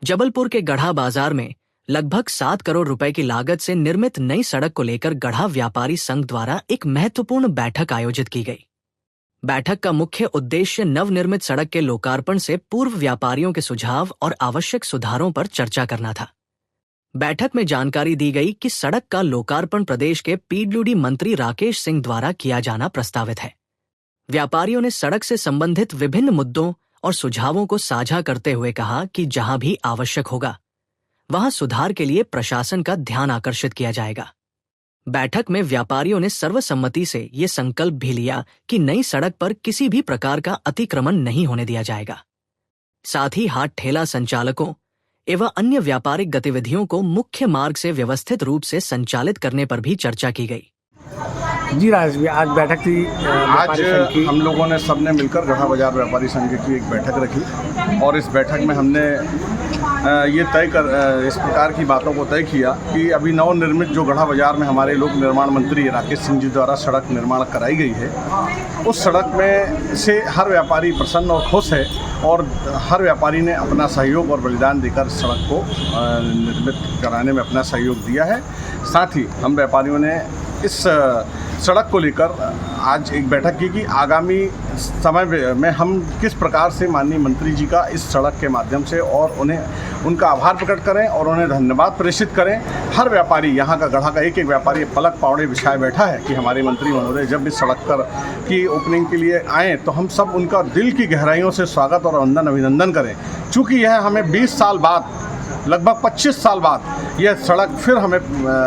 जबलपुर के गढ़ा बाजार में लगभग 7 करोड़ रुपए की लागत से निर्मित नई सड़क को लेकर गढ़ा व्यापारी संघ द्वारा एक महत्वपूर्ण बैठक आयोजित की गई। बैठक का मुख्य उद्देश्य नवनिर्मित सड़क के लोकार्पण से पूर्व व्यापारियों के सुझाव और आवश्यक सुधारों पर चर्चा करना था। बैठक में जानकारी दी गई कि सड़क का लोकार्पण प्रदेश के पीडब्ल्यूडी मंत्री राकेश सिंह द्वारा किया जाना प्रस्तावित है। व्यापारियों ने सड़क से संबंधित विभिन्न मुद्दों और सुझावों को साझा करते हुए कहा कि जहां भी आवश्यक होगा वहां सुधार के लिए प्रशासन का ध्यान आकर्षित किया जाएगा। बैठक में व्यापारियों ने सर्वसम्मति से ये संकल्प भी लिया कि नई सड़क पर किसी भी प्रकार का अतिक्रमण नहीं होने दिया जाएगा। साथ ही हाट ठेला संचालकों एवं अन्य व्यापारिक गतिविधियों को मुख्य मार्ग से व्यवस्थित रूप से संचालित करने पर भी चर्चा की गई। जी आज बैठक थी। आज हम लोगों ने सबने मिलकर गढ़ा बाजार व्यापारी संघ की एक बैठक रखी और इस बैठक में हमने ये इस प्रकार की बातों को तय किया कि अभी नवनिर्मित जो गढ़ा बाजार में हमारे लोक निर्माण मंत्री राकेश सिंह जी द्वारा सड़क निर्माण कराई गई है, उस सड़क में से हर व्यापारी प्रसन्न और खुश है और हर व्यापारी ने अपना सहयोग और बलिदान देकर सड़क को निर्मित कराने में अपना सहयोग दिया है। साथ ही हम व्यापारियों ने इस सड़क को लेकर आज एक बैठक की कि आगामी समय में हम किस प्रकार से माननीय मंत्री जी का इस सड़क के माध्यम से और उन्हें उनका आभार प्रकट करें और उन्हें धन्यवाद प्रेषित करें। हर व्यापारी, यहाँ का गढ़ा का एक एक व्यापारी पलक पावड़े बिछाए बैठा है कि हमारे मंत्री महोदय जब इस सड़क पर की ओपनिंग के लिए आएँ तो हम सब उनका दिल की गहराइयों से स्वागत और अभिनंदन करें। चूँकि यह हमें 20 साल बाद, लगभग 25 साल बाद यह सड़क फिर हमें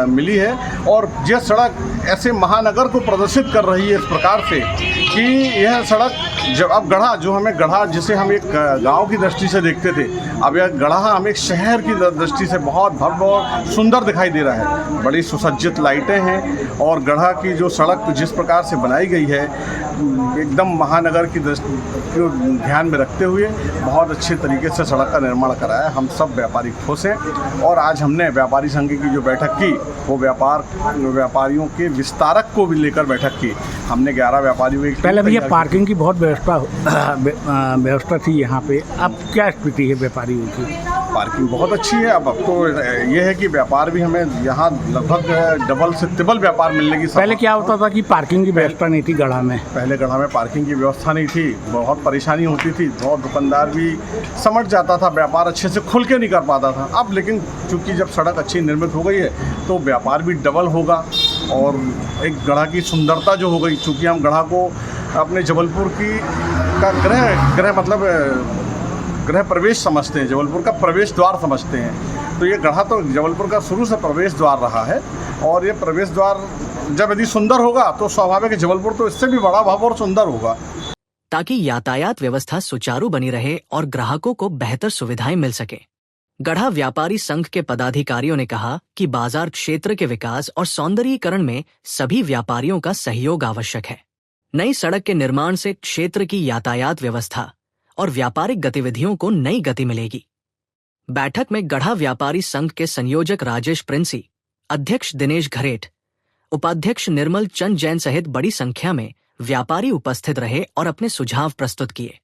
मिली है और यह सड़क ऐसे महानगर को प्रदर्शित कर रही है इस प्रकार से कि यह सड़क जब अब गढ़ा, जो हमें गढ़ा जिसे हम एक गांव की दृष्टि से देखते थे, अब यह गढ़ा हम एक शहर की दृष्टि से बहुत भव्य और सुंदर दिखाई दे रहा है। बड़ी सुसज्जित लाइटें हैं और गढ़ा की जो सड़क जिस प्रकार से बनाई गई है एकदम महानगर की दृष्टि को ध्यान में रखते हुए बहुत अच्छे तरीके से सड़क का निर्माण कराया। हम सब व्यापारी खुश हैं और आज हमने व्यापारी संघ की जो बैठक की वो व्यापारियों के विस्तारक को भी लेकर बैठक की। हमने 11 व्यापारियों की पहले भैया पार्किंग की बहुत व्यवस्था थी यहाँ पे, अब क्या स्थिति है व्यापारियों की? पार्किंग बहुत अच्छी है। अब तो ये है कि व्यापार भी हमें यहाँ लगभग डबल से ट्रिपल व्यापार मिलने की। पहले क्या होता था कि पार्किंग की व्यवस्था नहीं थी गढ़ा में? पहले गढ़ा में पार्किंग की व्यवस्था नहीं थी, बहुत परेशानी होती थी और दुकानदार भी समझ जाता था, व्यापार अच्छे से खुल के नहीं कर पाता था। अब लेकिन चूँकि जब सड़क अच्छी निर्मित हो गई है तो व्यापार भी डबल होगा और एक गढ़ा की सुंदरता जो हो गई, चूँकि हम गढ़ा को अपने जबलपुर की का गृह प्रवेश समझते हैं, जबलपुर का प्रवेश द्वार समझते हैं। तो ये गढ़ा तो जबलपुर का शुरू से प्रवेश द्वार रहा है और ये प्रवेश द्वार जब यदि सुंदर होगा तो स्वाभाविक है जबलपुर तो इससे भी बड़ा भव्य और सुंदर होगा। ताकि यातायात व्यवस्था सुचारू बनी रहे और ग्राहकों को बेहतर सुविधाएं मिल सके, गढ़ा व्यापारी संघ के पदाधिकारियों ने कहा कि बाजार क्षेत्र के विकास और सौंदर्यीकरण में सभी व्यापारियों का सहयोग आवश्यक है। नई सड़क के निर्माण से क्षेत्र की यातायात व्यवस्था और व्यापारिक गतिविधियों को नई गति मिलेगी। बैठक में गढ़ा व्यापारी संघ के संयोजक राजेश प्रिंसी, अध्यक्ष दिनेश घरेट, उपाध्यक्ष निर्मल चंद जैन सहित बड़ी संख्या में व्यापारी उपस्थित रहे और अपने सुझाव प्रस्तुत किए।